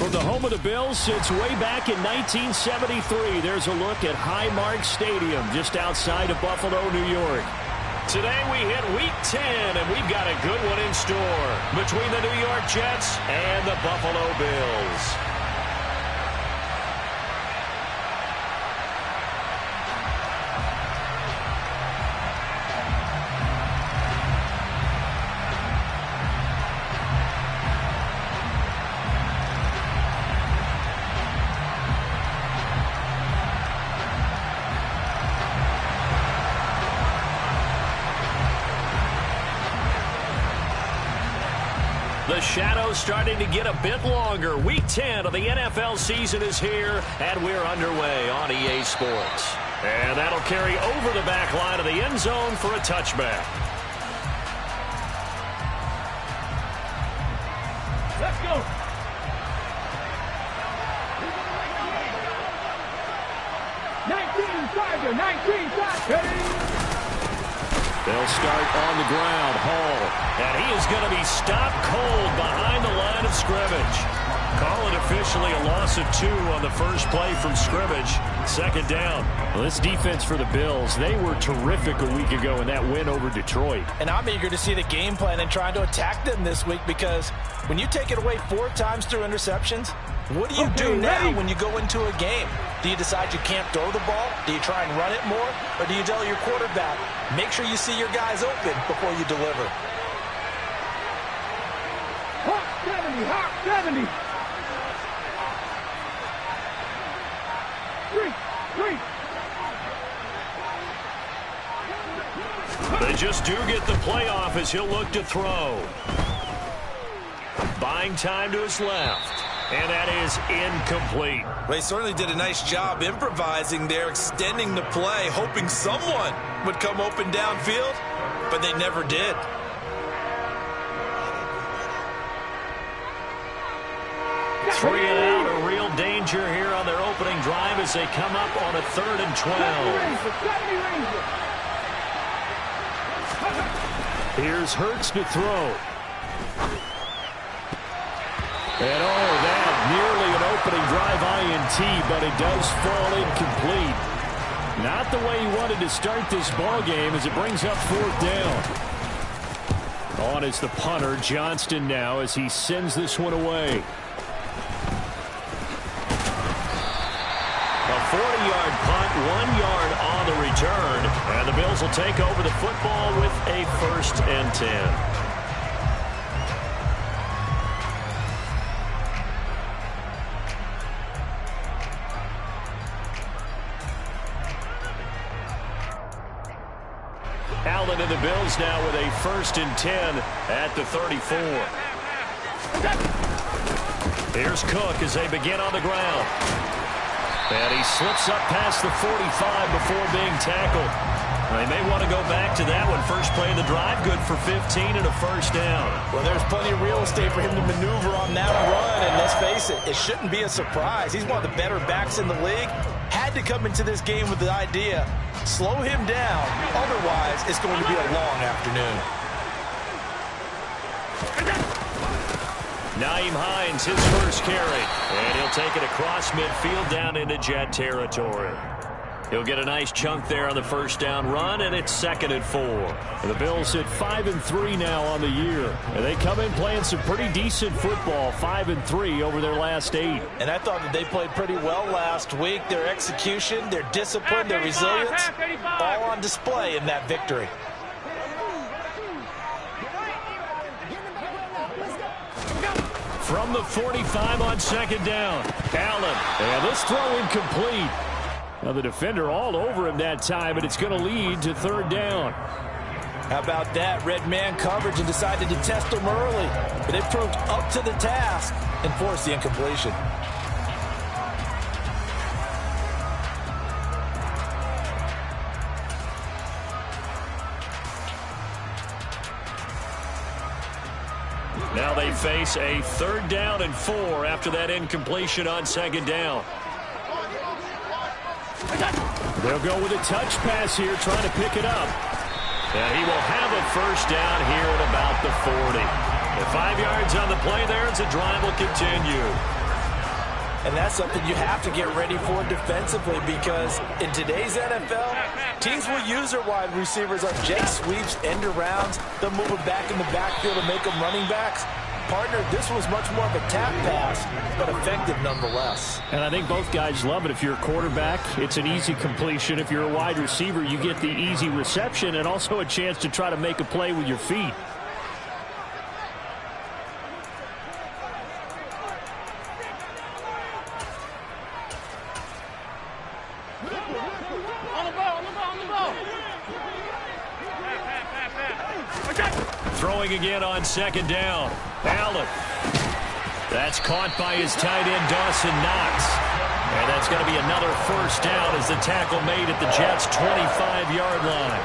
From the home of the Bills since way back in 1973, there's a look at Highmark Stadium just outside of Buffalo, New York. Today we hit Week 10, and we've got a good one in store between the New York Jets and the Buffalo Bills. The shadow's starting to get a bit longer. Week 10 of the NFL season is here, and we're underway on EA Sports. And that'll carry over the back line of the end zone for a touchback. Let's go. They'll start on the ground. Hall. And he is going to be stopped cold behind the line of scrimmage. Call it officially a loss of 2 on the first play from scrimmage. Second down. Well, this defense for the Bills, they were terrific a week ago in that win over Detroit. And I'm eager to see the game plan and trying to attack them this week, because when you take it away 4 times through interceptions, what do you do now when you go into a game? Do you decide you can't throw the ball? Do you try and run it more? Or do you tell your quarterback, make sure you see your guys open before you deliver? Hot 70. 3. They just do get the playoff as he'll look to throw. Buying time to his left. And that is incomplete. They certainly did a nice job improvising there, extending the play, hoping someone would come open downfield, but they never did. Three and out, a real danger here on their opening drive as they come up on a 3rd and 12. Here's Hurts to throw. And that nearly an opening drive INT, but it does fall incomplete. Not the way he wanted to start this ball game as it brings up 4th down. On is the punter, Johnston, now as he sends this one away. A 40-yard punt, 1 yard on the return, and the Bills will take over the football with a 1st and 10. Allen and the Bills now with a 1st and 10 at the 34. Here's Cook as they begin on the ground. And he slips up past the 45 before being tackled. They may want to go back to that one. First play of the drive, good for 15 and a 1st down. Well, there's plenty of real estate for him to maneuver on that run, and let's face it, it shouldn't be a surprise. He's one of the better backs in the league. Had to come into this game with the idea, slow him down, otherwise it's going to be a long afternoon. Nyheim Hines, his first carry, and he'll take it across midfield down into Jet territory. He'll get a nice chunk there on the 1st down run, and it's 2nd and 4. The Bills at 5-3 now on the year, and they come in playing some pretty decent football, 5-3 over their last 8. And I thought that they played pretty well last week. Their execution, their discipline, their resilience, all on display in that victory. From the 45 on 2nd down, Allen, and this throw incomplete. Now the defender all over him that time, and it's going to lead to 3rd down. How about that? Red man coverage and decided to test him early, but it proved up to the task and forced the incompletion. Now they face a 3rd down and 4 after that incompletion on 2nd down. They'll go with a touch pass here, trying to pick it up. And he will have a 1st down here at about the 40. And 5 yards on the play there as the drive will continue. And that's something you have to get ready for defensively, because in today's NFL, teams will use their wide receivers on jet sweeps, end arounds. They'll move them back in the backfield and make them running backs. Partner, this was much more of a tap pass, but effective nonetheless. And I think both guys love it. If you're a quarterback, it's an easy completion. If you're a wide receiver, you get the easy reception and also a chance to try to make a play with your feet. Throwing again on second down. Allen. That's caught by his tight end, Dawson Knox. And that's going to be another first down as the tackle made at the Jets' 25-yard line.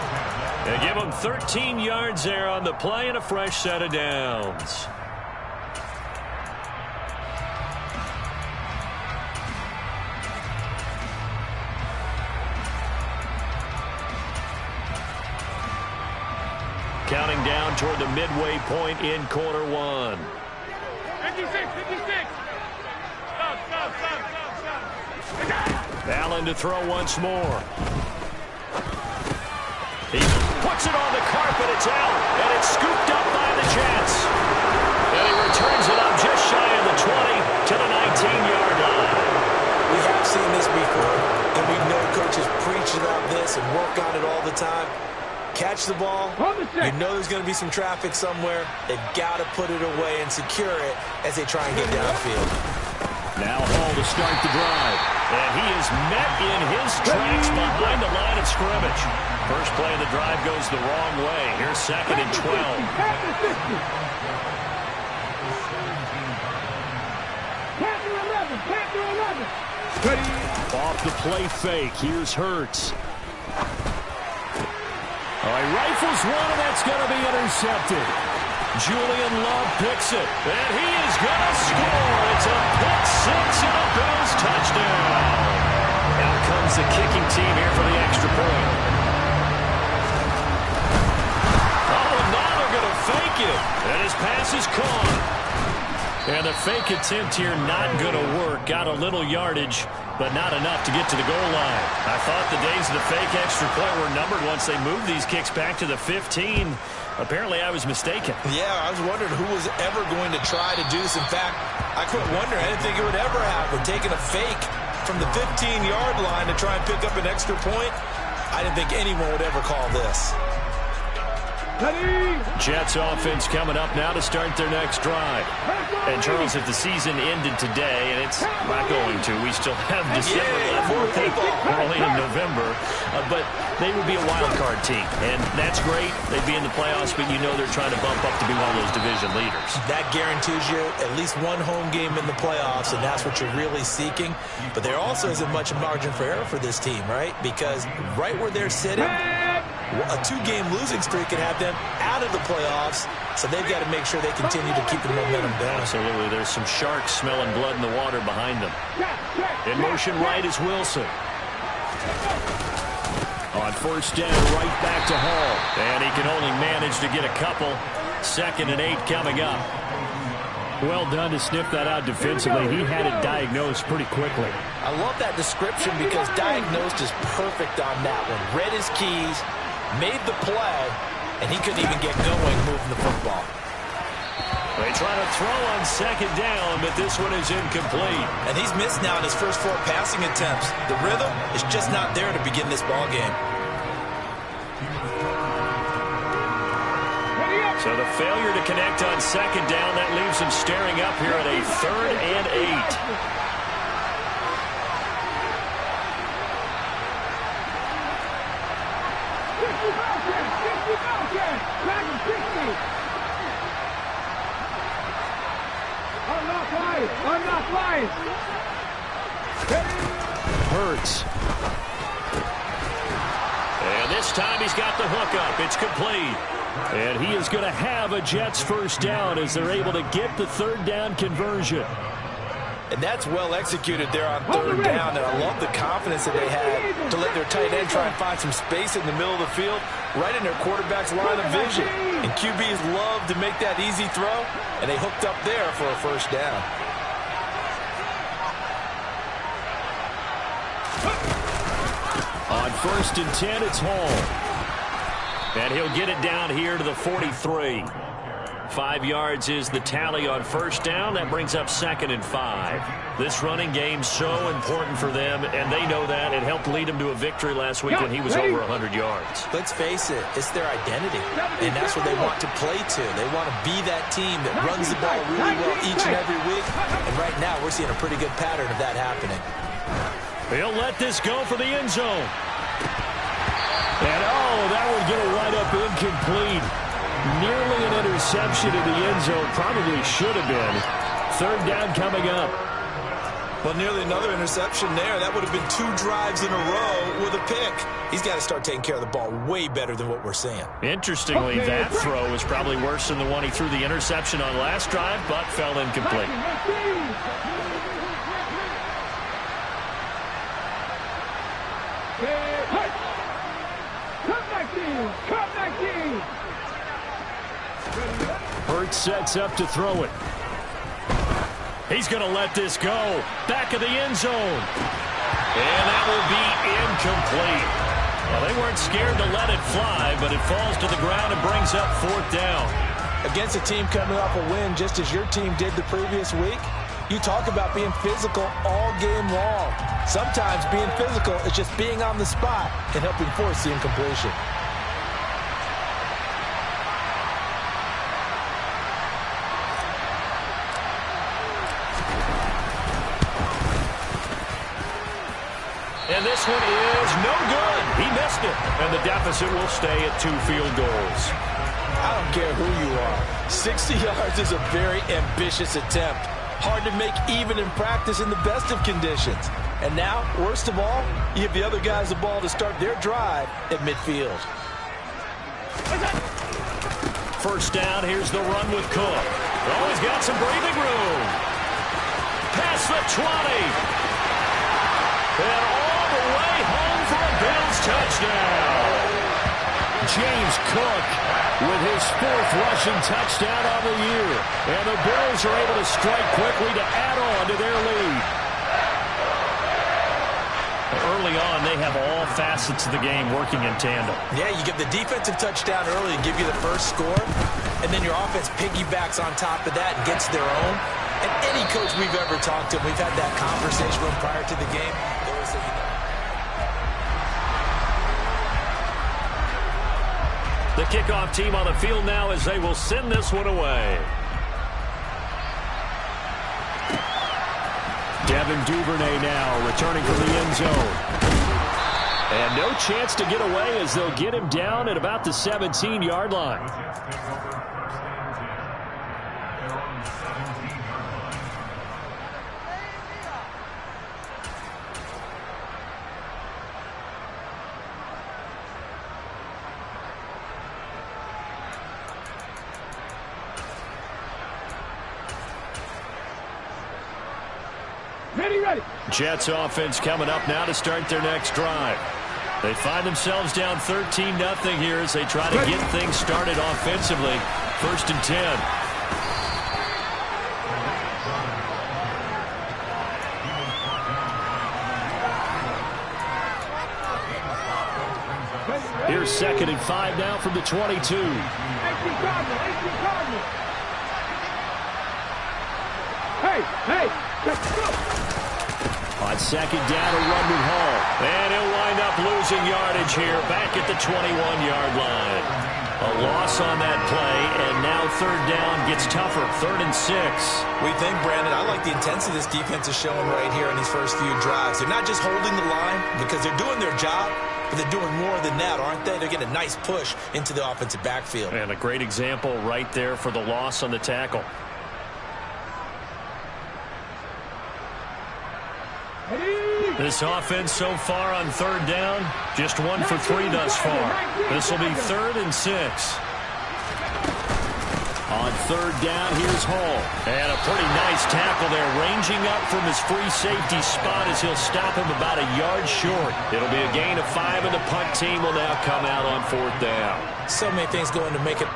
They give him 13 yards there on the play and a fresh set of downs. Counting down toward the midway point in quarter one. 56, 56. Stop. Allen to throw once more. He puts it on the carpet. It's out, and it's scooped up by the Jets. And he returns it up just shy of the 20 to the 19-yard line. We have seen this before, and we know coaches preach about this and work on it all the time. Catch the ball, you know there's going to be some traffic somewhere. They've got to put it away and secure it as they try and get downfield. Now Hall to start the drive. And he is met in his tracks behind the line of scrimmage. First play of the drive goes the wrong way. Here's second and 12. Off the play fake. Here's Hurts. All right, rifles one, and that's going to be intercepted. Julian Love picks it, and he is going to score. It's a pick six and a Bills touchdown. Out comes the kicking team here for the extra point. Oh, now they're going to fake it, and his pass is caught. And the fake attempt here not going to work. Got a little yardage, but not enough to get to the goal line. I thought the days of the fake extra point were numbered once they moved these kicks back to the 15. Apparently, I was mistaken. Yeah, I was wondering who was ever going to try to do this. In fact, I quit wondering. I didn't think it would ever happen. Taking a fake from the 15-yard line to try and pick up an extra point, I didn't think anyone would ever call this. Jets offense coming up now to start their next drive. And Charles, if the season ended today, and it's not going to, we still have December left. More football. Early in November, but they would be a wild card team, and that's great. They'd be in the playoffs, but you know they're trying to bump up to be one of those division leaders. That guarantees you at least one home game in the playoffs, and that's what you're really seeking. But there also isn't much margin for error for this team, right? Because right where they're sitting, a two-game losing streak can have them out of the playoffs, so they've got to make sure they continue to keep the momentum down. Absolutely. There's some sharks smelling blood in the water behind them. In motion right is Wilson. On first down, right back to Hall. And he can only manage to get a couple. 2nd and 8 coming up. Well done to sniff that out defensively. He had it diagnosed pretty quickly. I love that description because diagnosed is perfect on that one. Read his keys, made the play, and he couldn't even get going moving the football. They try to throw on second down, but this one is incomplete. And he's missed now in his first 4 passing attempts. The rhythm is just not there to begin this ball game. So the failure to connect on second down, that leaves him staring up here at a 3rd and 8. Hurts. And this time he's got the hook up. It's complete. And he is going to have a Jets first down as they're able to get the 3rd down conversion. And that's well executed there on 3rd down. And I love the confidence that they had to let their tight end try and find some space in the middle of the field, right in their quarterback's line of vision. And QBs love to make that easy throw, and they hooked up there for a first down. first and 10, it's Hall. And he'll get it down here to the 43. 5 yards is the tally on first down. That brings up 2nd and 5. This running game's so important for them, and they know that. It helped lead them to a victory last week when he was over 100 yards. Let's face it, it's their identity, and that's what they want to play to. They want to be that team that runs the ball really well each and every week, and right now we're seeing a pretty good pattern of that happening. He'll let this go for the end zone. And, that would get a right up incomplete. Nearly an interception in the end zone. Probably should have been. 3rd down coming up. Well, nearly another interception there. That would have been 2 drives in a row with a pick. He's got to start taking care of the ball way better than what we're seeing. Interestingly, that throw was probably worse than the one he threw the interception on last drive, but fell incomplete. Hurts sets up to throw it. He's going to let this go. Back of the end zone. And that will be incomplete. Well, they weren't scared to let it fly, but it falls to the ground and brings up 4th down. Against a team coming off a win just as your team did the previous week, you talk about being physical all game long. Sometimes being physical is just being on the spot and helping force the incompletion. And this one is no good. He missed it. And the deficit will stay at 2 field goals. I don't care who you are. 60 yards is a very ambitious attempt. Hard to make even in practice in the best of conditions. And now, worst of all, you give the other guys the ball to start their drive at midfield. First down, here's the run with Cook. Oh, he's got some breathing room. Past the 20. And all the way home for a Bills touchdown. James Cook with his 4th rushing touchdown of the year. And the Bills are able to strike quickly to add on to their lead. Early on, they have all facets of the game working in tandem. Yeah, you give the defensive touchdown early and give you the first score, and then your offense piggybacks on top of that and gets their own. And any coach we've ever talked to, we've had that conversation with them prior to the game. The kickoff team on the field now as they will send this one away. Devin Duvernay now returning from the end zone. And no chance to get away as they'll get him down at about the 17-yard line. Ready. Jets offense coming up now to start their next drive. They find themselves down 13-0 here as they try to get things started offensively. 1st and 10. Here's 2nd and 5 now from the 22. Hey, let's go. On 2nd down, a run with Hall. And he'll wind up losing yardage here back at the 21-yard line. A loss on that play, and now 3rd down gets tougher. 3rd and 6. We think, Brandon, I like the intensity this defense is showing right here in these first few drives. They're not just holding the line because they're doing their job, but they're doing more than that, aren't they? They're getting a nice push into the offensive backfield. And a great example right there for the loss on the tackle. This offense so far on 3rd down, just 1 for 3 thus far. This will be 3rd and 6. On 3rd down, here's Hall. And a pretty nice tackle there, ranging up from his free safety spot as he'll stop him about a yard short. It'll be a gain of 5, and the punt team will now come out on 4th down. So many things going to make it.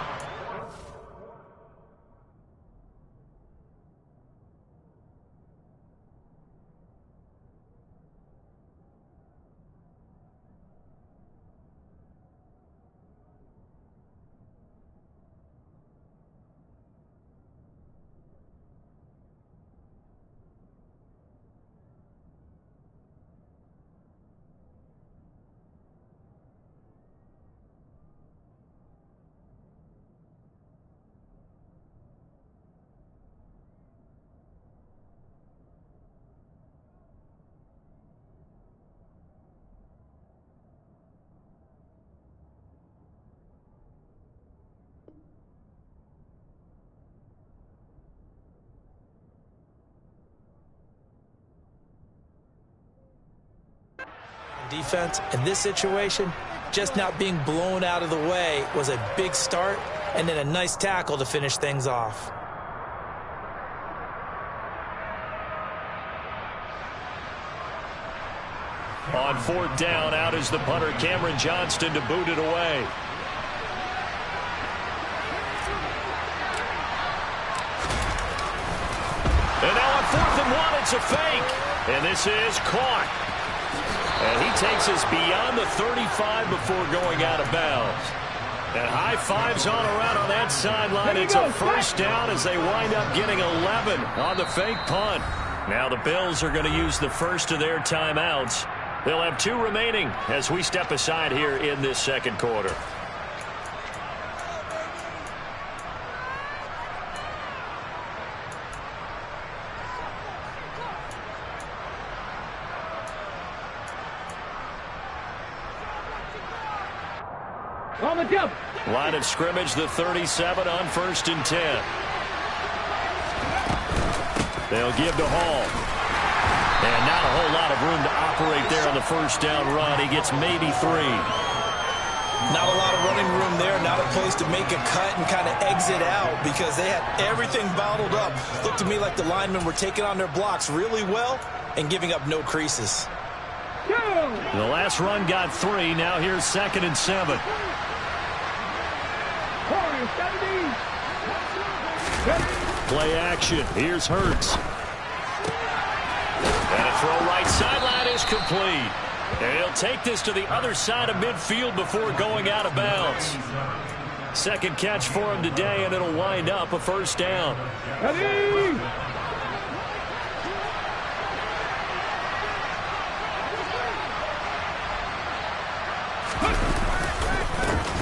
Defense in this situation, just not being blown out of the way was a big start, and then a nice tackle to finish things off. On 4th down, out is the punter, Cameron Johnston, to boot it away. And now on 4th and 1, it's a fake. And this is caught. And he takes us beyond the 35 before going out of bounds. And high fives all around on that sideline. It's a first down as they wind up getting 11 on the fake punt. Now the Bills are going to use the first of their timeouts. They'll have 2 remaining as we step aside here in this second quarter. On the jump. Line of scrimmage, the 37 on 1st and 10. They'll give to Hall. And not a whole lot of room to operate there on the first down run. He gets maybe 3. Not a lot of running room there, not a place to make a cut and kind of exit out because they had everything bottled up. Looked to me like the linemen were taking on their blocks really well and giving up no creases. The last run got 3. Now here's 2nd and 7. Play action. Here's Hurts. And a throw right sideline is complete. And he'll take this to the other side of midfield before going out of bounds. Second catch for him today, and it'll wind up a first down.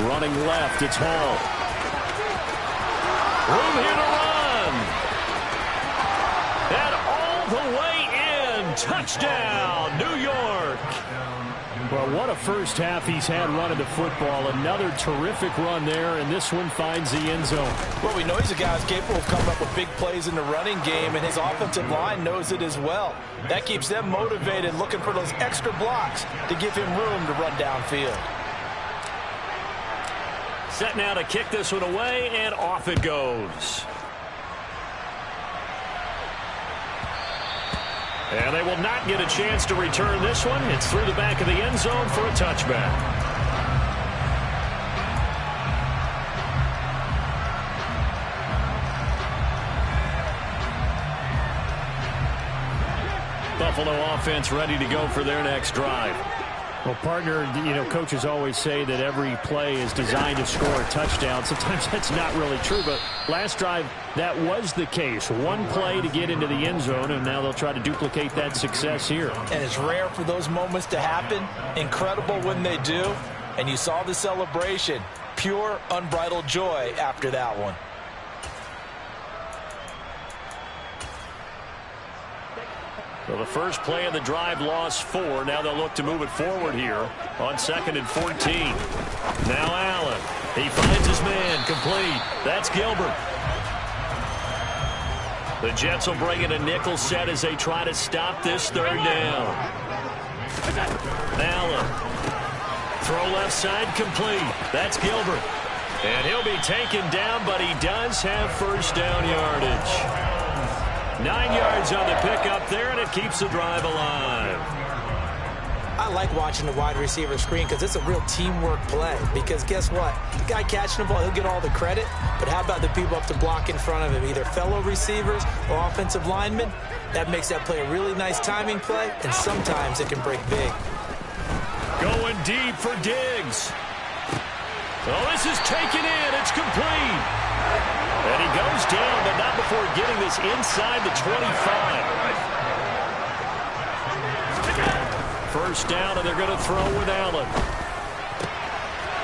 Running left, it's Hall. Room here to run. And all the way in. Touchdown, New York. Well, what a first half he's had running the football. Another terrific run there, and this one finds the end zone. Well, we know he's a guy who's capable of coming up with big plays in the running game, and his offensive line knows it as well. That keeps them motivated, looking for those extra blocks to give him room to run downfield. Set now to kick this one away, and off it goes. And they will not get a chance to return this one. It's through the back of the end zone for a touchback. Buffalo offense ready to go for their next drive. Well, partner, coaches always say that every play is designed to score a touchdown. Sometimes that's not really true, but last drive, that was the case. One play to get into the end zone, and now they'll try to duplicate that success here. And it's rare for those moments to happen. Incredible when they do. And you saw the celebration. Pure, unbridled joy after that one. So the first play of the drive lost 4. Now they'll look to move it forward here on 2nd and 14. Now Allen. He finds his man. Complete. That's Gilbert. The Jets will bring in a nickel set as they try to stop this 3rd down. Allen. Throw left side complete. That's Gilbert. And he'll be taken down, but he does have first down yardage. 9 yards on the pickup there, and it keeps the drive alive. I like watching the wide receiver screen because it's a real teamwork play. Because guess what? The guy catching the ball, he'll get all the credit. But how about the people up to block in front of him? Either fellow receivers or offensive linemen. That makes that play a really nice timing play, and sometimes it can break big. Going deep for Diggs. Oh, this is taken in. It's complete. And he goes down, but not before getting this inside the 25. First down, and they're going to throw with Allen.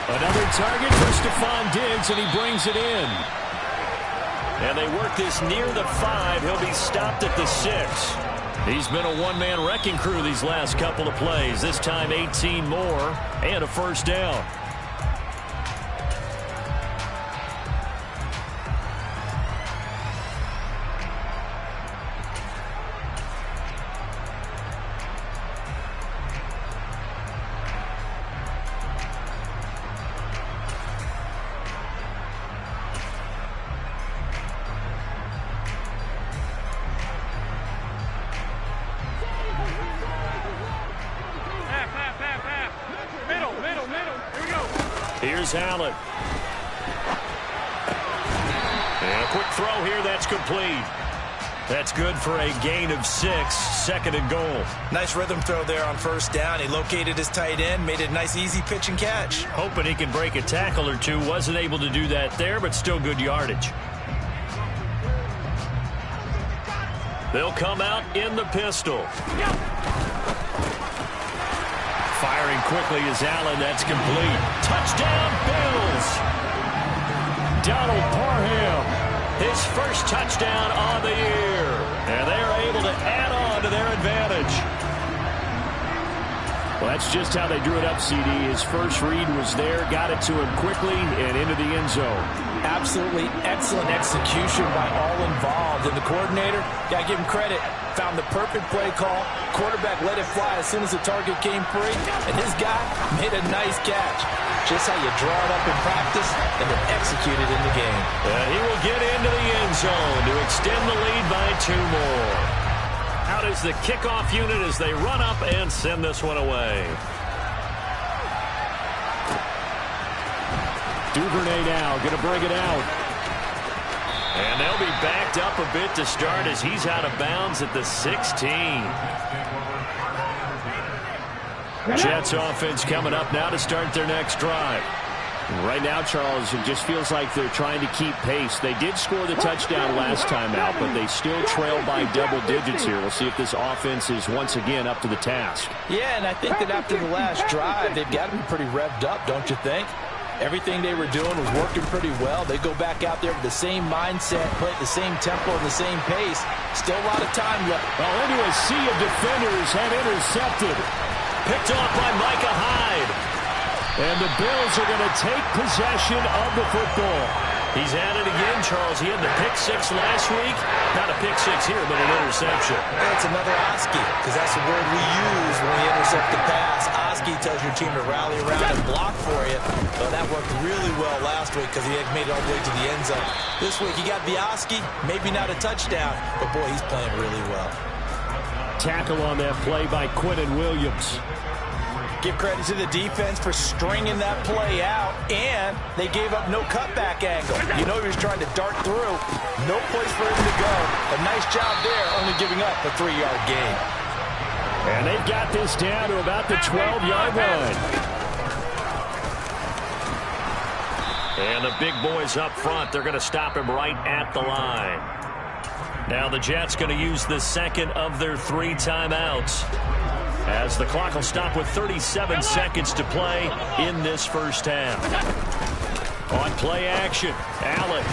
Another target for Stephon Diggs, and he brings it in. And they work this near the 5. He'll be stopped at the 6. He's been a one-man wrecking crew these last couple of plays. This time 18 more and a first down. Here's Allen. And a quick throw here that's complete. That's good for a gain of 6, 2nd and goal. Nice rhythm throw there on first down. He located his tight end, made it a nice easy pitch and catch. Hoping he can break a tackle or two. Wasn't able to do that there, but still good yardage. They'll come out in the pistol. Firing quickly is Allen. That's complete. Touchdown, Bills. Donald Parham. His first touchdown on the year. And they are able to add on to their advantage. Well, that's just how they drew it up, CD. His first read was there, got it to him quickly, and into the end zone. Absolutely excellent execution by all involved. And the coordinator, got to give him credit, found the perfect play call. Quarterback let it fly as soon as the target came free. And his guy made a nice catch. Just how you draw it up in practice and then execute it in the game. And he will get into the end zone to extend the lead by 2 more. Out is the kickoff unit as they run up and send this one away. Duvernay now going to bring it out. And they'll be backed up a bit to start as he's out of bounds at the 16. Jets offense coming up now to start their next drive. Right now, Charles, it just feels like they're trying to keep pace. They did score the touchdown last time out, but they still trail by double digits here. We'll see if this offense is once again up to the task. Yeah, and I think that after the last drive, they've got to be pretty revved up, don't you think? Everything they were doing was working pretty well. They go back out there with the same mindset, play at the same tempo and the same pace. Still a lot of time left. Well, into a sea of defenders have intercepted. Picked off by Micah Hyde. And the Bills are going to take possession of the football. He's at it again, Charles. He had the pick 6 last week. Not a pick 6 here, but an interception. It's another Oski, because that's the word we use when we intercept the pass. Oski tells your team to rally around and block for you. Well, that worked really well last week because he had made it all the way to the end zone. This week, he got the Oski, maybe not a touchdown, but boy, he's playing really well. Tackle on that play by Quentin Williams. Give credit to the defense for stringing that play out, and they gave up no cutback angle. You know he was trying to dart through. No place for him to go. A nice job there, only giving up a 3-yard gain. And they've got this down to about the 12-yard line. And the big boys up front, they're going to stop him right at the line. Now the Jets going to use the second of their 3 timeouts, as the clock will stop with 37 seconds to play in this first half. On play action, Allen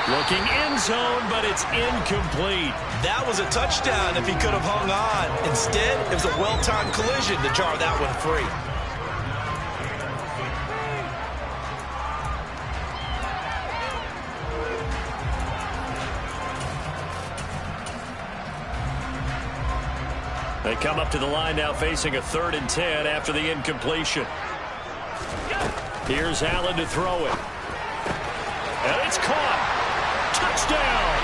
looking end zone, but it's incomplete. That was a touchdown if he could have hung on. Instead, it was a well-timed collision to jar that one free. They come up to the line now facing a 3rd and 10 after the incompletion. Here's Allen to throw it. And it's caught. Touchdown.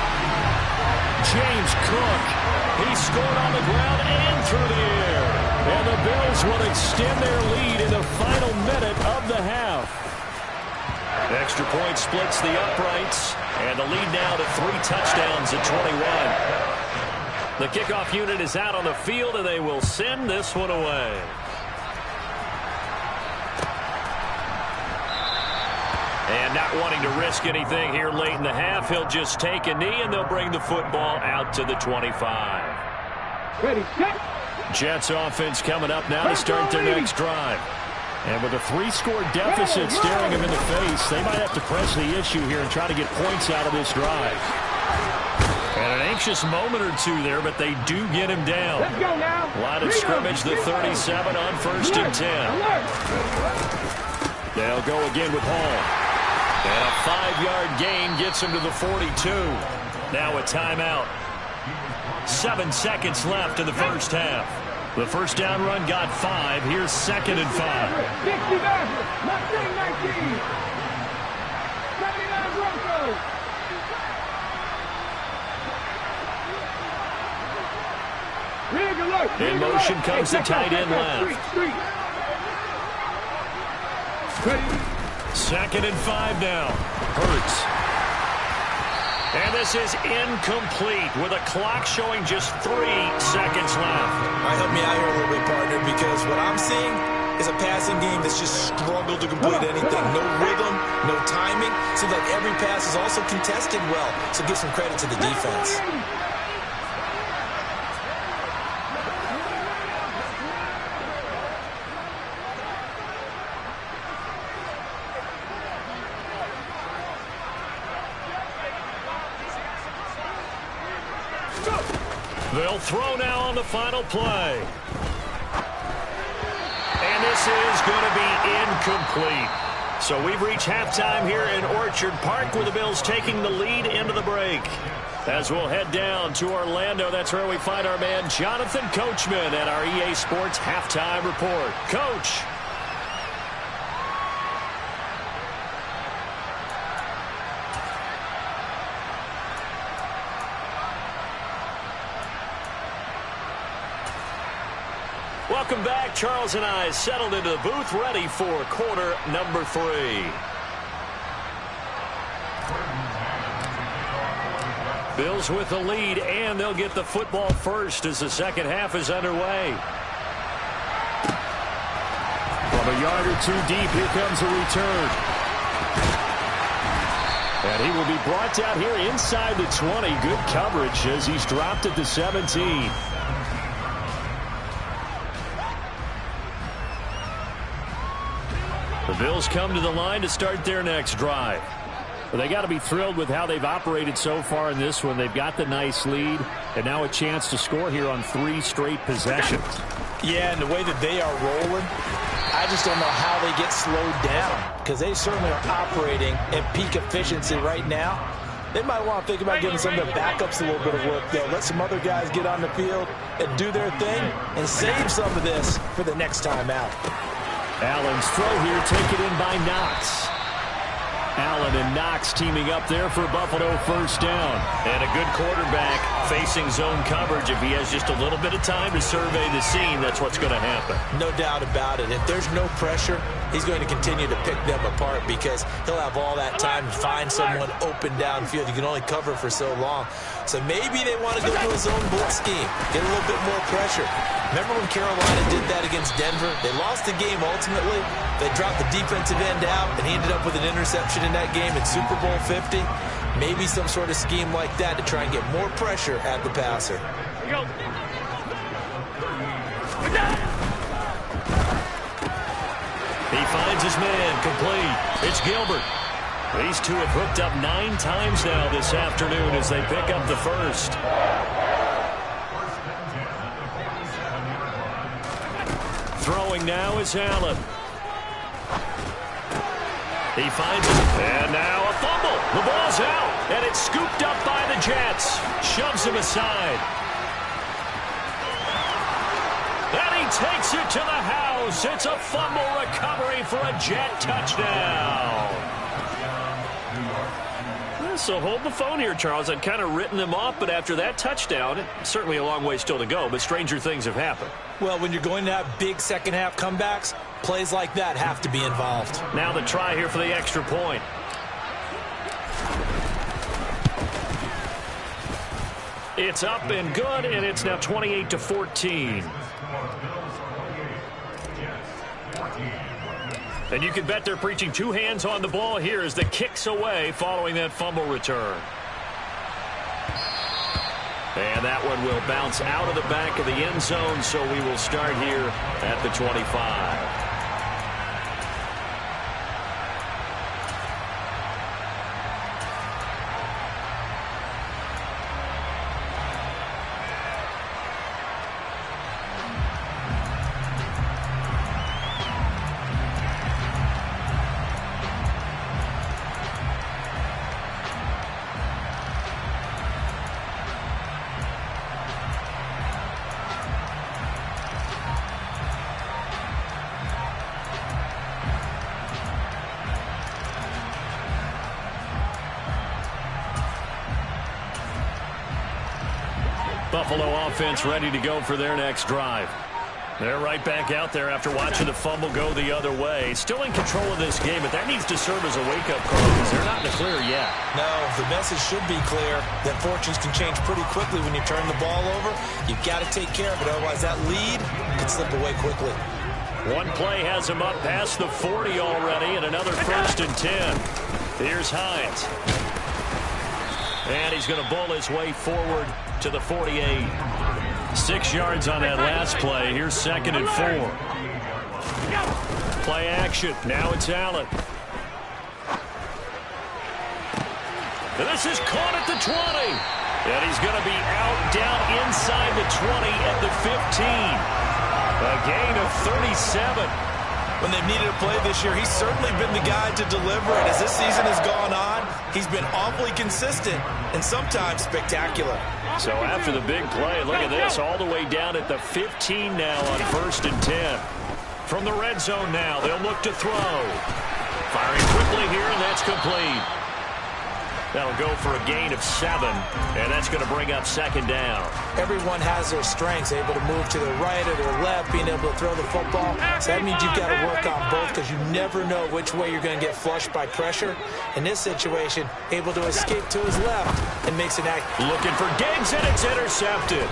James Cook. He scored on the ground and through the air. And the Bills will extend their lead in the final minute of the half. Extra point splits the uprights. And the lead now to 3 touchdowns at 21. The kickoff unit is out on the field, and they will send this one away. And not wanting to risk anything here late in the half, he'll just take a knee, and they'll bring the football out to the 25. Ready, set. Jets offense coming up now to start their next drive. And with a 3-score deficit staring them in the face, they might have to press the issue here and try to get points out of this drive. And an anxious moment or two there, but they do get him down. Let's go now. Line of scrimmage, the 37 on 1st and 10. They'll go again with Hall. And a 5-yard gain gets him to the 42. Now a timeout. 7 seconds left in the first half. The first down run got 5. Here's 2nd and 5. 60 Mustang 19. 79 Broncos. In motion comes the tight end left. Ready, 2nd and 5 now. Hurts. And this is incomplete with a clock showing just 3 seconds left. All right, help me out here a little bit, partner, because what I'm seeing is a passing game that's just struggled to complete anything. No rhythm, no timing. Seems like every pass is also contested well, so give some credit to the defense. They'll throw now on the final play. And this is going to be incomplete. So we've reached halftime here in Orchard Park with the Bills taking the lead into the break. As we'll head down to Orlando, that's where we find our man Jonathan Coachman at our EA Sports Halftime Report. Coach. Welcome back. Charles and I settled into the booth, ready for quarter number 3. Bills with the lead, and they'll get the football first as the second half is underway. From a yard or 2 deep, here comes a return. And he will be brought down here inside the 20. Good coverage as he's dropped at the 17. The Bills come to the line to start their next drive. Well, they got to be thrilled with how they've operated so far in this one. They've got the nice lead, and now a chance to score here on 3 straight possessions. Yeah, and the way that they are rolling, I just don't know how they get slowed down, because they certainly are operating at peak efficiency right now. They might want to think about giving some of their backups a little bit of work, though. Let some other guys get on the field and do their thing and save some of this for the next time out. Allen's throw here taken in by Knox. Allen and Knox teaming up there for Buffalo first down. And a good quarterback facing zone coverage. If he has just a little bit of time to survey the scene, that's what's going to happen. No doubt about it. If there's no pressure, he's going to continue to pick them apart because he'll have all that time to find someone open downfield. You can only cover for so long. So maybe they want to go to a zone blitz scheme, get a little bit more pressure. Remember when Carolina did that against Denver? They lost the game ultimately. They dropped the defensive end out, and he ended up with an interception in that game in Super Bowl 50. Maybe some sort of scheme like that to try and get more pressure at the passer. He finds his man, complete. It's Gilbert. These two have hooked up 9 times now this afternoon as they pick up the first. Throwing now is Allen. He finds it, and now a fumble. The ball's out, and it's scooped up by the Jets. Shoves him aside. And he takes it to the house. It's a fumble recovery for a Jet touchdown. So hold the phone here, Charles. I'd kind of written them off, but after that touchdown, certainly a long way still to go, but stranger things have happened. Well, when you're going to have big second-half comebacks, plays like that have to be involved. Now the try here for the extra point. It's up and good, and it's now 28-14. And you can bet they're preaching 2 hands on the ball here as the kick's away following that fumble return. And that one will bounce out of the back of the end zone, so we will start here at the 25. Buffalo offense ready to go for their next drive. They're right back out there after watching the fumble go the other way. Still in control of this game, but that needs to serve as a wake-up call because they're not in the clear yet. No, the message should be clear that fortunes can change pretty quickly when you turn the ball over. You've got to take care of it, otherwise that lead can slip away quickly. One play has him up past the 40 already, and another 1st and 10. Here's Hines. And he's going to bull his way forward to the 48. 6 yards on that last play. Here's 2nd and 4. Play action. Now it's Allen. And this is caught at the 20. And he's going to be out down inside the 20 at the 15. A gain of 37. When they've needed a play this year, he's certainly been the guy to deliver it. As this season has gone on, he's been awfully consistent and sometimes spectacular. So after the big play, look at this, all the way down at the 15 now on 1st and 10. From the red zone now, they'll look to throw. Firing quickly here, and that's complete. That'll go for a gain of 7, and that's going to bring up 2nd down. Everyone has their strengths, able to move to their right or their left, being able to throw the football. So that means you've got to work on both because you never know which way you're going to get flushed by pressure. In this situation, able to escape to his left and makes an act. Looking for Diggs, and it's intercepted.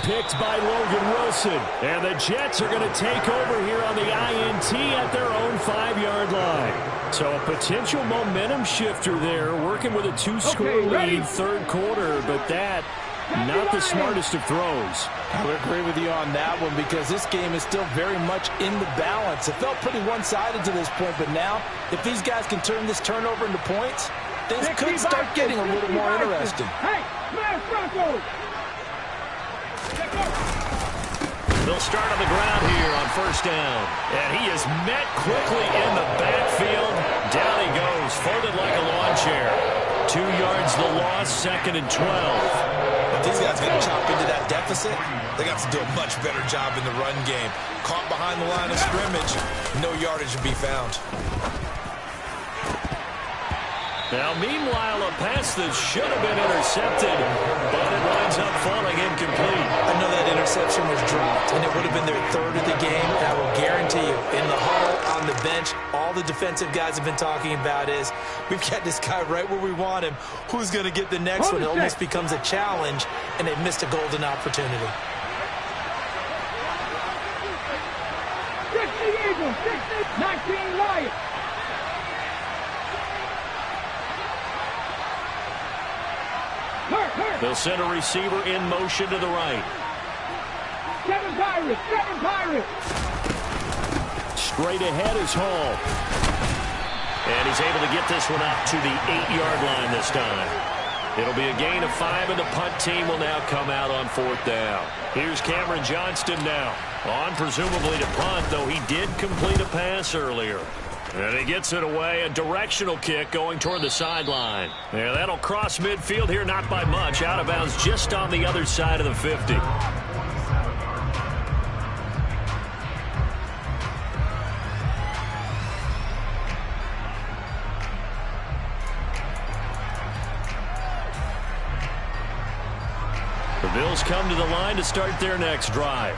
Picked by Logan Wilson. And the Jets are going to take over here on the INT at their own 5-yard line. So a potential momentum shifter there, working with a 2-score lead, 3rd quarter, but that not the smartest of throws. I would agree with you on that one because this game is still very much in the balance. It felt pretty one-sided to this point, but now if these guys can turn this turnover into points, things could start getting a little more interesting. Hey, smash Broncos! They'll start on the ground here on 1st down. And he is met quickly in the backfield. Down he goes, folded like a lawn chair. 2 yards the loss, 2nd and 12. If these guys are going to chop into that deficit, they got to do a much better job in the run game. Caught behind the line of scrimmage, no yardage to be found. Now, meanwhile, a pass that should have been intercepted, but it winds up falling incomplete. I know that interception was dropped, and it would have been their 3rd of the game, and I will guarantee you, in the huddle, on the bench, all the defensive guys have been talking about is, we've got this guy right where we want him. Who's going to get the next one? It almost becomes a challenge, and they missed a golden opportunity. 60 Eagles, 60, 19 Lions. They'll send a receiver in motion to the right. 7 Pirates, 7 Pirates. Straight ahead is Hall. And he's able to get this one up to the 8-yard line this time. It'll be a gain of 5, and the punt team will now come out on 4th down. Here's Cameron Johnston now. On presumably to punt, though he did complete a pass earlier. And he gets it away, a directional kick going toward the sideline. Yeah, that'll cross midfield here, not by much. Out of bounds just on the other side of the 50. The Bills come to the line to start their next drive.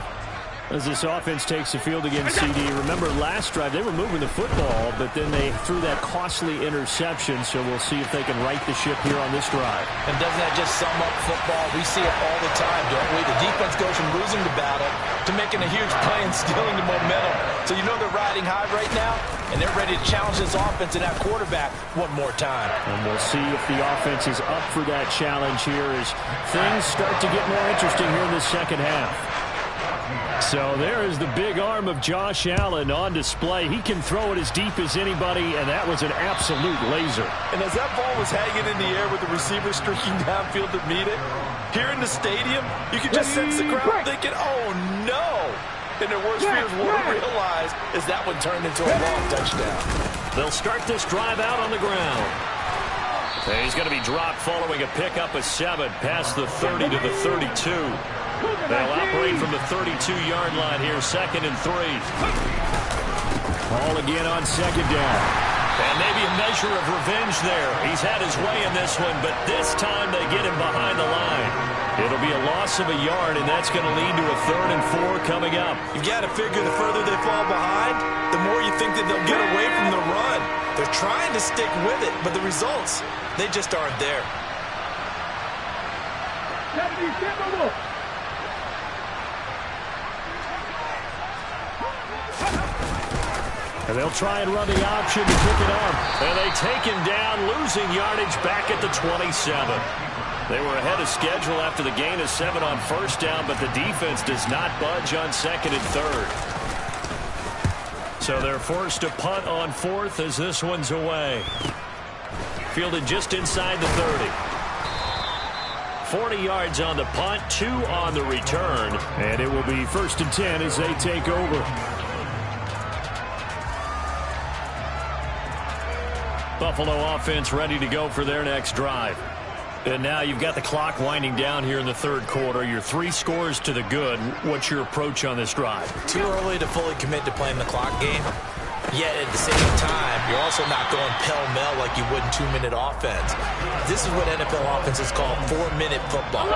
As this offense takes the field against CD, remember last drive they were moving the football, but then they threw that costly interception, so we'll see if they can right the ship here on this drive. And doesn't that just sum up football? We see it all the time, don't we? The defense goes from losing the battle to making a huge play and stealing the momentum. So you know they're riding high right now, and they're ready to challenge this offense and that quarterback one more time. And we'll see if the offense is up for that challenge here as things start to get more interesting here in the 2nd half. So there is the big arm of Josh Allen on display. He can throw it as deep as anybody, and that was an absolute laser. And as that ball was hanging in the air with the receiver streaking downfield to meet it, here in the stadium, you can just sense the crowd thinking, oh, no. And their worst fears won't realize as that one turned into a long touchdown. They'll start this drive out on the ground. And he's going to be dropped following a pickup of 7 past the 30 to the 32. They'll operate from the 32-yard line here, 2nd and 3. Ball again on 2nd down. And maybe a measure of revenge there. He's had his way in this one, but this time they get him behind the line. It'll be a loss of a yard, and that's going to lead to a 3rd and 4 coming up. You've got to figure the further they fall behind, the more you think that they'll get away from the run. They're trying to stick with it, but the results, they just aren't there. And they'll try and run the option to pick it up. And they take him down, losing yardage back at the 27. They were ahead of schedule after the gain of 7 on 1st down, but the defense does not budge on 2nd and 3rd. So they're forced to punt on 4th as this one's away. Fielded just inside the 30. 40 yards on the punt, 2 on the return. And it will be 1st and 10 as they take over. Buffalo offense ready to go for their next drive. And now you've got the clock winding down here in the 3rd quarter. Your 3 scores to the good. What's your approach on this drive? Too early to fully commit to playing the clock game. Yet at the same time, you're also not going pell-mell like you would in 2-minute offense. This is what NFL offenses call 4-minute football.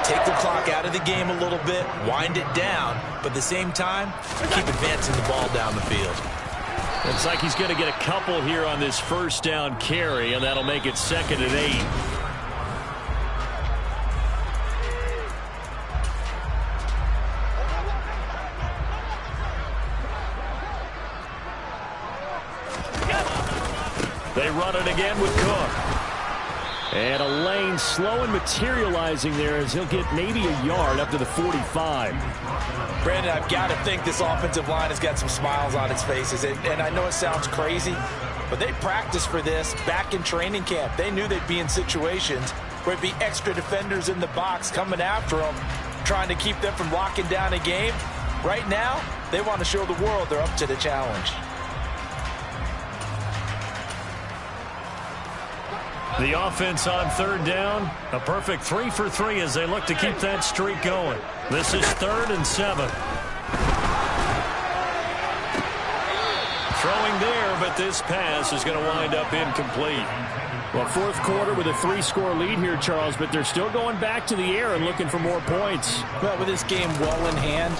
Take the clock out of the game a little bit, wind it down, but at the same time, keep advancing the ball down the field. Looks like he's going to get a couple here on this 1st down carry, and that'll make it 2nd and 8. They run it again with Cook. And a lane slow and materializing there as he'll get maybe a yard up to the 45. Brandon, I've got to think this offensive line has got some smiles on its faces. And I know it sounds crazy, but they practiced for this back in training camp. They knew they'd be in situations where it'd be extra defenders in the box coming after them, trying to keep them from locking down a game. Right now, they want to show the world they're up to the challenge. The offense on 3rd down, a perfect 3 for 3 as they look to keep that streak going. This is 3rd and 7. Throwing there, but this pass is going to wind up incomplete. Well, 4th quarter with a 3-score lead here, Charles, but they're still going back to the air and looking for more points. Well, with this game well in hand,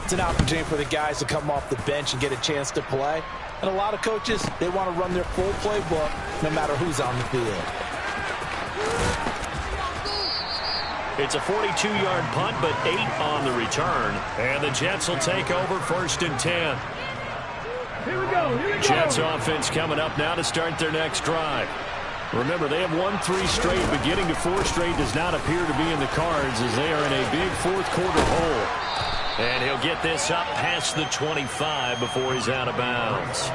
it's an opportunity for the guys to come off the bench and get a chance to play. And a lot of coaches, they want to run their full playbook no matter who's on the field. It's a 42-yard punt, but 8 on the return. And the Jets will take over 1st and 10. Here we go. Jets offense coming up now to start their next drive. Remember, they have won 3 straight, but getting to 4 straight does not appear to be in the cards as they are in a big 4th quarter hole. And he'll get this up past the 25 before he's out of bounds.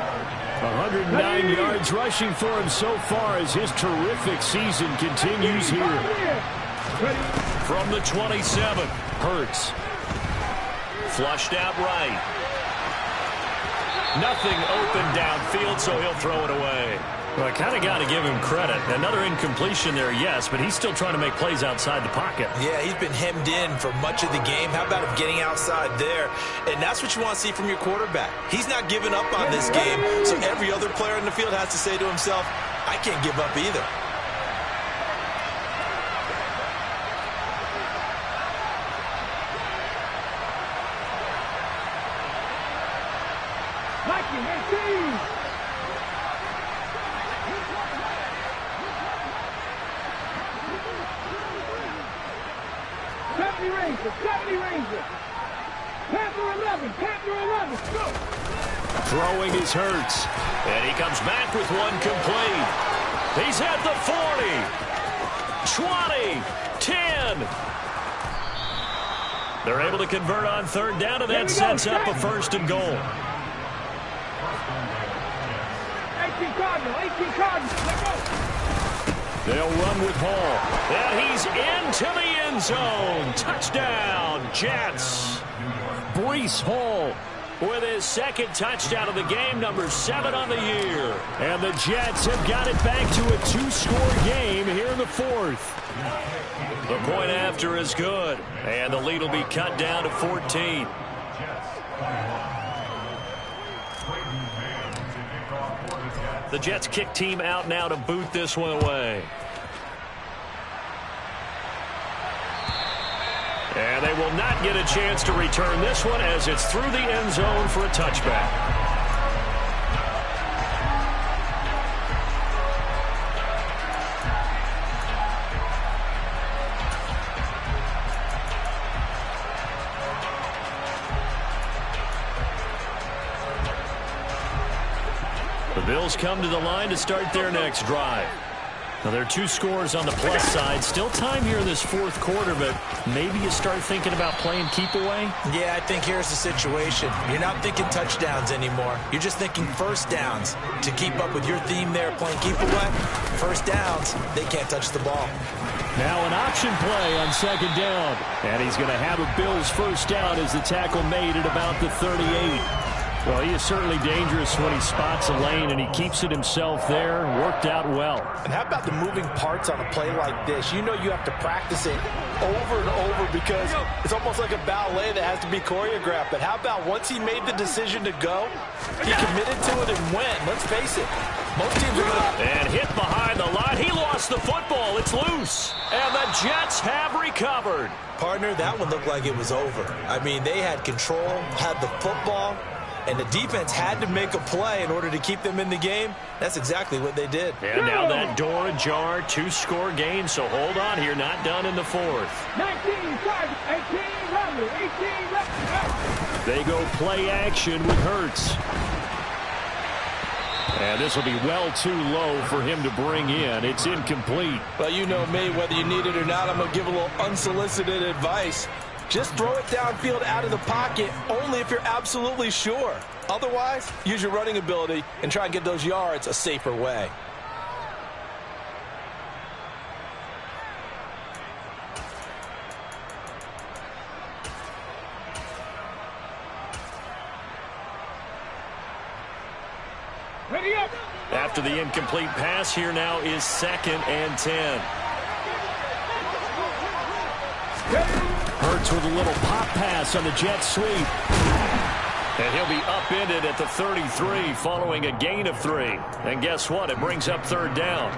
109 yards rushing for him so far as his terrific season continues here. From the 27, Hurts. Flushed out right. Nothing open downfield, so he'll throw it away. Well, I kind of got to give him credit. Another incompletion there, yes, but he's still trying to make plays outside the pocket. Yeah, he's been hemmed in for much of the game. How about him getting outside there? And that's what you want to see from your quarterback. He's not giving up on this game, so every other player in the field has to say to himself, I can't give up either. Throwing is Hurts. And he comes back with one complete. He's at the 40, 20, 10. They're able to convert on 3rd down, and that sets up a 1st and goal. 18 Cardinals. Let's go. They'll run with Hall. And he's into the end zone. Touchdown, Jets. Breece Hall with his 2nd touchdown of the game, number 7 on the year. And the Jets have got it back to a 2-score game here in the 4th. The point after is good, and the lead will be cut down to 14. The Jets kick team out now to boot this one away. And they will not get a chance to return this one as it's through the end zone for a touchback. The Bills come to the line to start their next drive. Now, there are 2 scores on the plus side. Still time here in this fourth quarter, but maybe you start thinking about playing keep away? Yeah, I think here's the situation. You're not thinking touchdowns anymore. You're just thinking first downs. To keep up with your theme there, playing keep away, first downs, they can't touch the ball. Now an option play on second down. And he's going to have a Bills first down as the tackle made at about the 38. Well, he is certainly dangerous when he spots a lane, and he keeps it himself there. Worked out well. And how about the moving parts on a play like this? You know you have to practice it over and over because it's almost like a ballet that has to be choreographed. But how about once he made the decision to go, he committed to it and went. Let's face it, most teams are going to... And hit behind the line. He lost the football. It's loose. And the Jets have recovered. Partner, that one looked like it was over. I mean, they had control, had the football, and the defense had to make a play in order to keep them in the game. That's exactly what they did. And now that door ajar, 2-score game, so hold on here, not done in the fourth. 19, 18, 18, They go play action with Hurts. And this will be well too low for him to bring in. It's incomplete. Well, you know me, whether you need it or not, I'm going to give a little unsolicited advice. Just throw it downfield out of the pocket only if you're absolutely sure. Otherwise, use your running ability and try and get those yards a safer way. Ready up. After the incomplete pass, here now is 2nd and 10. Hurts with a little pop pass on the jet sweep. And he'll be upended at the 33 following a gain of 3. And guess what? It brings up 3rd down.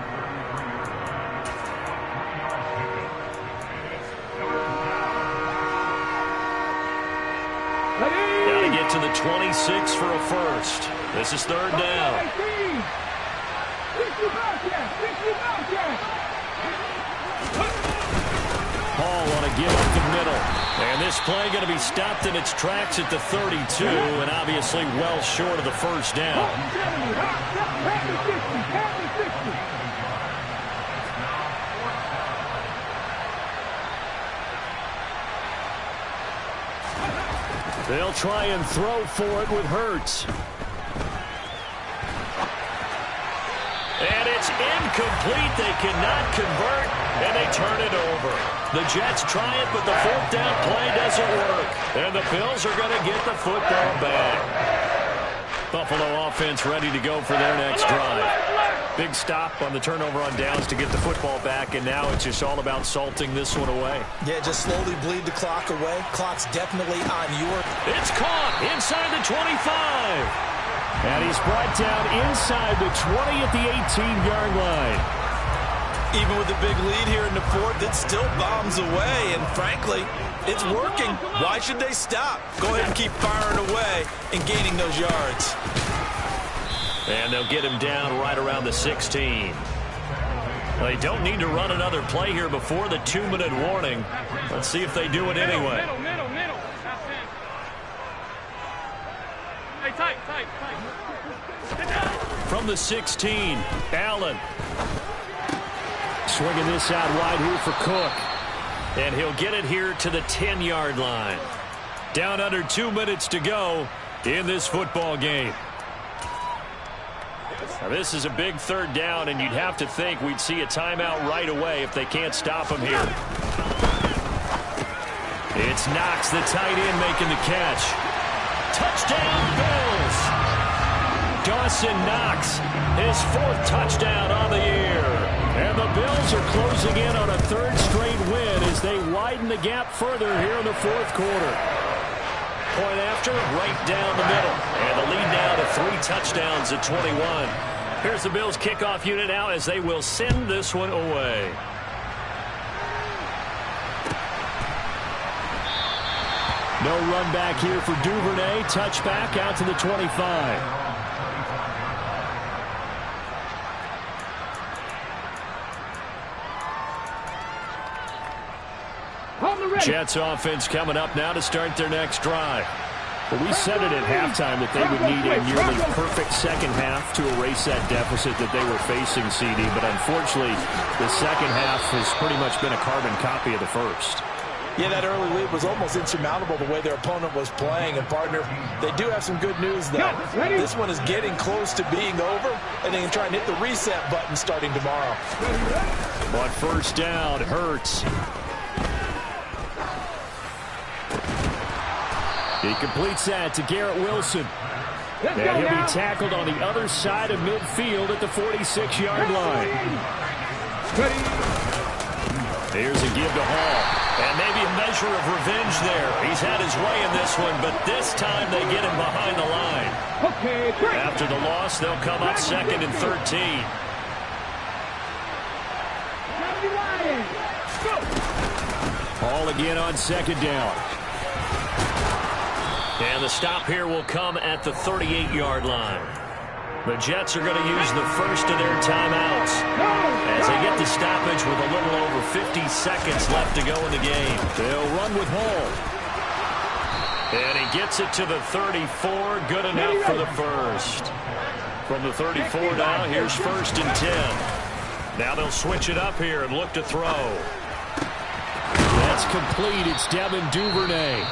Got to get to the 26 for a first. This is 3rd down. Hall on a give up the middle. And this play going to be stopped in its tracks at the 32, and obviously well short of the first down. They'll try and throw for it with Hurts. And it's incomplete. They cannot convert, and they turn it over. The Jets try it, but the 4th down play doesn't work. And the Bills are going to get the football back. Buffalo offense ready to go for their next drive. Big stop on the turnover on downs to get the football back, and now it's just all about salting this one away. Yeah, just slowly bleed the clock away. Clock's definitely on your... It's caught inside the 25. And he's brought down inside the 20 at the 18-yard line. Even with the big lead here in the 4th, it still bombs away. And frankly, it's working. Why should they stop? Go ahead and keep firing away and gaining those yards. And they'll get him down right around the 16. They don't need to run another play here before the 2-minute warning. Let's see if they do it anyway. Middle. Hey, tight. From the 16, Allen. Swinging this out wide here for Cook. And he'll get it here to the 10-yard line. Down under 2 minutes to go in this football game. Now, this is a big 3rd down, and you'd have to think we'd see a timeout right away if they can't stop him here. It's Knox, the tight end, making the catch. Touchdown, Bills! Dawson Knox, his 4th touchdown on the year. And the Bills are closing in on a 3rd straight win as they widen the gap further here in the 4th quarter. Point after, right down the middle. And the lead now to 3 touchdowns at 21. Here's the Bills kickoff unit now as they will send this one away. No run back here for Duvernay. Touchback out to the 25. Jets offense coming up now to start their next drive. Well, we said it at halftime that they would need a nearly perfect second half to erase that deficit that they were facing, CD. But unfortunately, the second half has pretty much been a carbon copy of the first. Yeah, that early lead was almost insurmountable the way their opponent was playing. And, partner, they do have some good news, though. This one is getting close to being over, and they can try and hit the reset button starting tomorrow. But first down, Hurts. He completes that to Garrett Wilson. And he'll be tackled on the other side of midfield at the 46-yard line. Here's a give to Hall. And maybe a measure of revenge there. He's had his way in this one, but this time they get him behind the line. After the loss, they'll come up 2nd and 13. Hall again on 2nd down. And the stop here will come at the 38-yard line. The Jets are going to use the first of their timeouts as they get the stoppage with a little over 50 seconds left to go in the game. They'll run with Hall. And he gets it to the 34. Good enough for the first. From the 34 now, here's 1st and 10. Now they'll switch it up here and look to throw. That's complete. It's Devin Duvernay.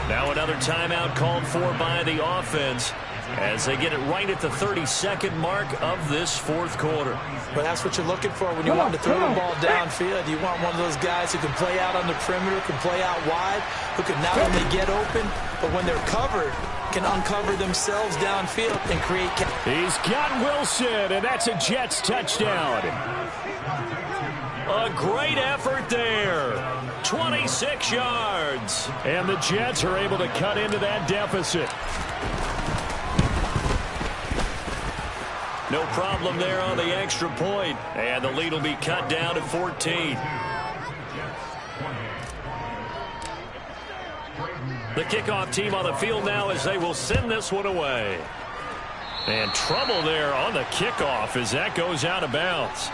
Now another timeout called for by the offense as they get it right at the 32nd mark of this 4th quarter. But that's what you're looking for when you want to throw the ball downfield. You want one of those guys who can play out on the perimeter, can play out wide, who can not only get open, but when they're covered, can uncover themselves downfield and create. He's got Wilson, and that's a Jets touchdown. A great effort there. 26 yards. And the Jets are able to cut into that deficit. No problem there on the extra point. And the lead will be cut down to 14. The kickoff team on the field now as they will send this one away. And trouble there on the kickoff as that goes out of bounds.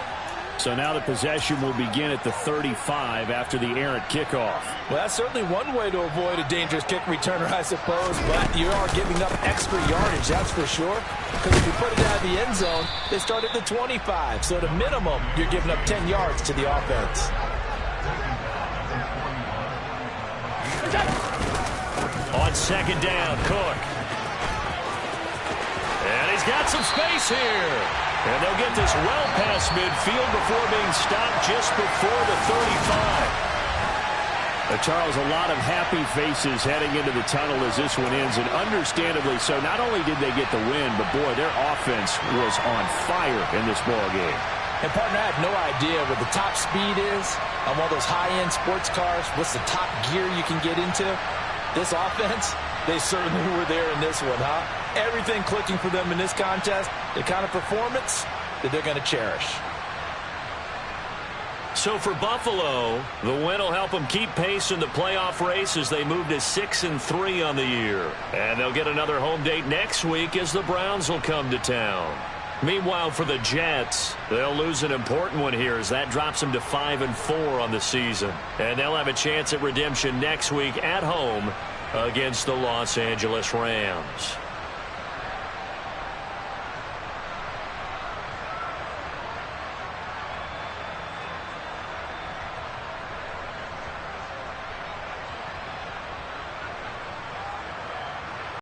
So now the possession will begin at the 35 after the errant kickoff. Well, that's certainly one way to avoid a dangerous kick returner, I suppose, but you are giving up extra yardage, that's for sure. Because if you put it out of the end zone, they start at the 25. So at a minimum, you're giving up 10 yards to the offense. On 2nd down, Cook. And he's got some space here. And they'll get this well past midfield before being stopped just before the 35. Charles, a lot of happy faces heading into the tunnel as this one ends, and understandably so. Not only did they get the win, but boy, their offense was on fire in this ball game. And, partner, I have no idea what the top speed is on one of those high-end sports cars. What's the top gear you can get into? This offense, they certainly were there in this one, huh? Everything clicking for them in this contest, the kind of performance that they're going to cherish. So for Buffalo, the win will help them keep pace in the playoff race as they move to 6-3 on the year. And they'll get another home date next week as the Browns will come to town. Meanwhile, for the Jets, they'll lose an important one here as that drops them to 5-4 on the season. And they'll have a chance at redemption next week at home against the Los Angeles Rams.